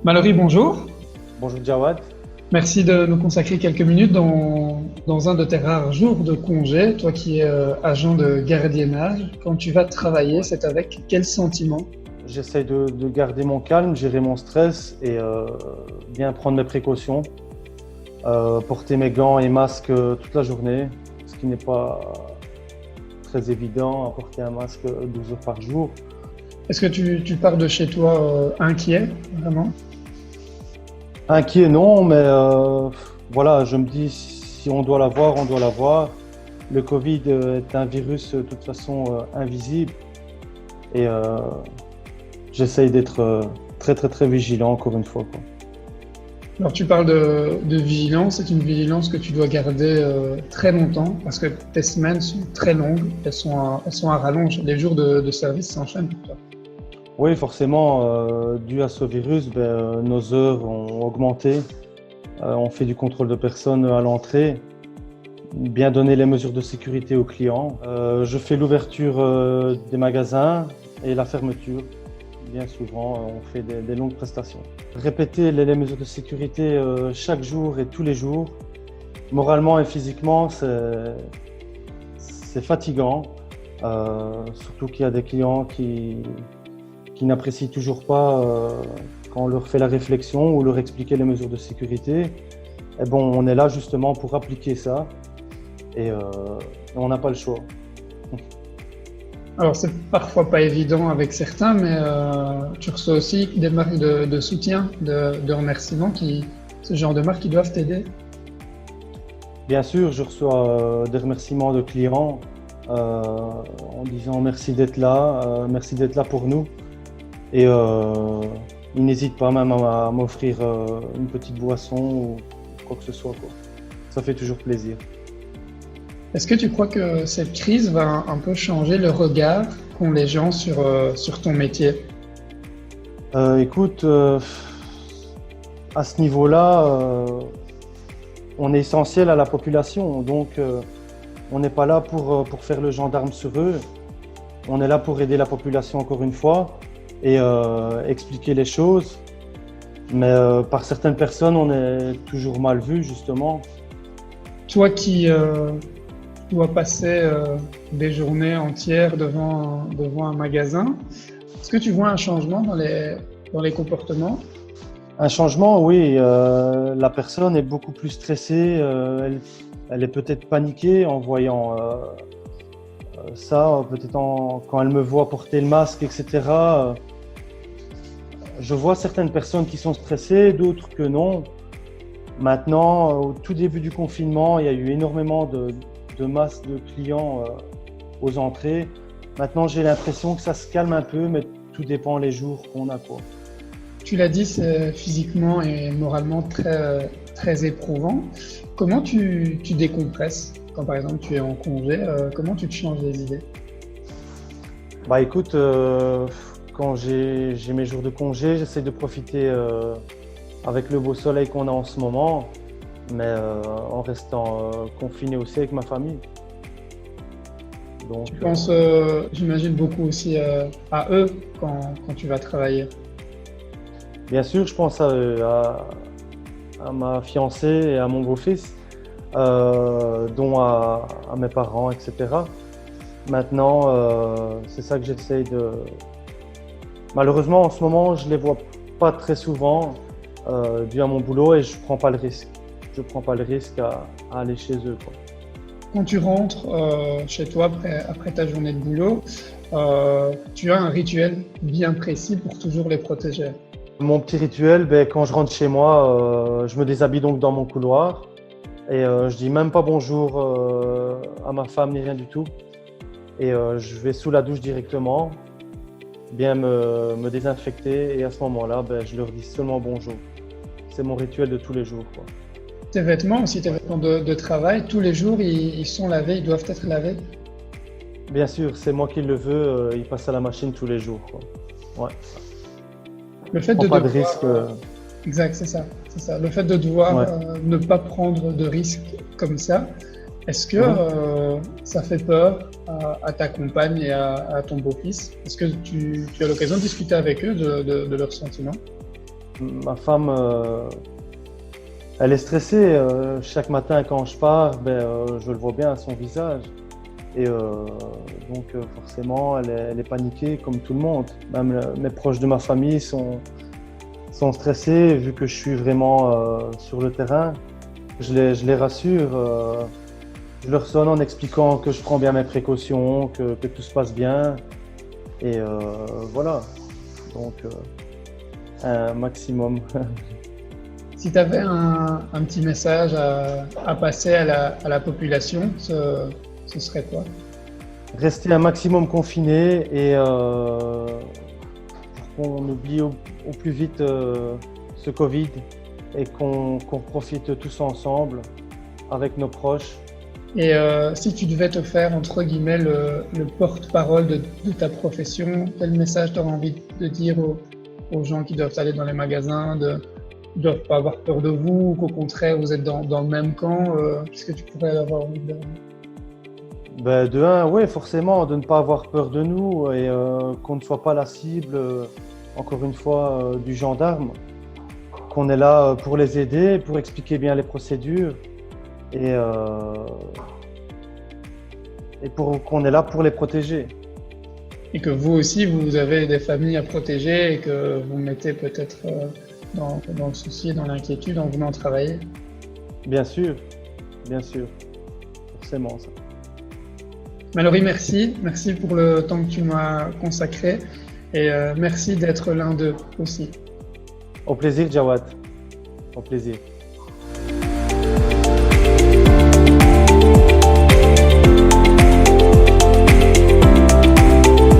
Mallory, bonjour. Bonjour Jawad. Merci de nous consacrer quelques minutes dans un de tes rares jours de congé. Toi qui es agent de gardiennage, quand tu vas travailler, Ouais. c'est avec quel sentiment? J'essaye de garder mon calme, gérer mon stress et bien prendre mes précautions. Porter mes gants et masques toute la journée, ce qui n'est pas très évident à porter un masque 12 heures par jour. Est-ce que tu pars de chez toi inquiet, vraiment? Inquiet non, mais voilà, je me dis si on doit l'avoir, on doit l'avoir. Le Covid est un virus de toute façon invisible et j'essaye d'être très très très vigilant encore une fois, quoi. Alors tu parles de vigilance, c'est une vigilance que tu dois garder très longtemps parce que tes semaines sont très longues, elles sont à rallonge, les jours de service s'enchaînent pour toi. Oui, forcément, dû à ce virus, nos heures ont augmenté. On fait du contrôle de personnes à l'entrée, bien donner les mesures de sécurité aux clients. Je fais l'ouverture des magasins et la fermeture. Bien souvent, on fait des longues prestations. Répéter les mesures de sécurité chaque jour et tous les jours, moralement et physiquement, c'est fatigant. Surtout qu'il y a des clients qui n'apprécient toujours pas quand on leur fait la réflexion ou leur expliquer les mesures de sécurité. Et bon, on est là justement pour appliquer ça et on n'a pas le choix. Alors c'est parfois pas évident avec certains, mais tu reçois aussi des marques de soutien, de remerciement ce genre de marques qui doivent t'aider. Bien sûr, je reçois des remerciements de clients en disant merci d'être là pour nous. Et ils n'hésitent pas même à m'offrir une petite boisson ou quoi que ce soit, quoi. Ça fait toujours plaisir. Est-ce que tu crois que cette crise va un peu changer le regard qu'ont les gens sur ton métier? Écoute, à ce niveau-là, on est essentiel à la population, donc on n'est pas là pour faire le gendarme sur eux. On est là pour aider la population encore une fois et expliquer les choses. Mais par certaines personnes, on est toujours mal vu, justement. Toi qui dois passer des journées entières devant un magasin, est-ce que tu vois un changement dans les comportements? Un changement, oui. La personne est beaucoup plus stressée. Elle est peut-être paniquée en voyant ça. Peut-être quand elle me voit porter le masque, etc. Je vois certaines personnes qui sont stressées, d'autres que non. Maintenant, au tout début du confinement, il y a eu énormément de masse de clients aux entrées. Maintenant, j'ai l'impression que ça se calme un peu, mais tout dépend les jours qu'on a, quoi. Tu l'as dit, c'est physiquement et moralement très éprouvant. Comment tu décompresses quand par exemple tu es en congé? Comment tu te changes les idées? Bah écoute, quand j'ai mes jours de congé, j'essaie de profiter avec le beau soleil qu'on a en ce moment, mais en restant confiné aussi avec ma famille. Donc, Tu penses, j'imagine, beaucoup aussi à eux quand tu vas travailler. bien sûr, je pense à ma fiancée et à mon beau-fils, dont à mes parents, etc. Maintenant, c'est ça que j'essaye de... Malheureusement, en ce moment, je les vois pas très souvent dû à mon boulot et je prends pas le risque. Je prends pas le risque à aller chez eux, quoi. Quand tu rentres chez toi après ta journée de boulot, tu as un rituel bien précis pour toujours les protéger. Mon petit rituel, quand je rentre chez moi, je me déshabille donc dans mon couloir et je dis même pas bonjour à ma femme ni rien du tout. Et je vais sous la douche directement, bien me désinfecter et à ce moment-là, je leur dis seulement bonjour. C'est mon rituel de tous les jours, quoi. Tes vêtements aussi, tes vêtements de travail, tous les jours, ils sont lavés, ils doivent être lavés. Bien sûr, c'est moi qui le veux, ils passent à la machine tous les jours, quoi. Ouais. Le fait Prends de pas de devoir, risque. exact, c'est ça, c'est ça. Le fait de devoir Ouais. ne pas prendre de risques comme ça, est-ce que Mhm. ça fait peur à ta compagne et à ton beau-fils? Est-ce que tu as l'occasion de discuter avec eux de leurs sentiments? Ma femme, elle est stressée. Chaque matin quand je pars, je le vois bien à son visage. Et donc forcément, elle est paniquée comme tout le monde. Même mes proches de ma famille sont stressés vu que je suis vraiment sur le terrain. Je les rassure. Je leur sonne en expliquant que je prends bien mes précautions, que tout se passe bien. Et voilà. Donc un maximum. Si tu avais un petit message à passer à la population, ce serait quoi? Rester un maximum confiné et pour qu'on oublie au plus vite ce Covid et qu'on profite tous ensemble avec nos proches. Et si tu devais te faire, entre guillemets, le porte-parole de ta profession, quel message tu aurais envie de dire aux gens qui doivent aller dans les magasins, ne doivent pas avoir peur de vous, ou qu'au contraire, vous êtes dans le même camp, qu'est-ce que tu pourrais avoir envie de dire? De un, oui, forcément, de ne pas avoir peur de nous et qu'on ne soit pas la cible, encore une fois, du gendarme, qu'on est là pour les aider, pour expliquer bien les procédures et qu'on est là pour les protéger. Et que vous aussi, vous avez des familles à protéger et que vous mettez peut-être dans le souci et dans l'inquiétude en venant travailler. Bien sûr, forcément ça. Mallory, merci. Merci pour le temps que tu m'as consacré et merci d'être l'un d'eux aussi. Au plaisir, Jawad. Au plaisir.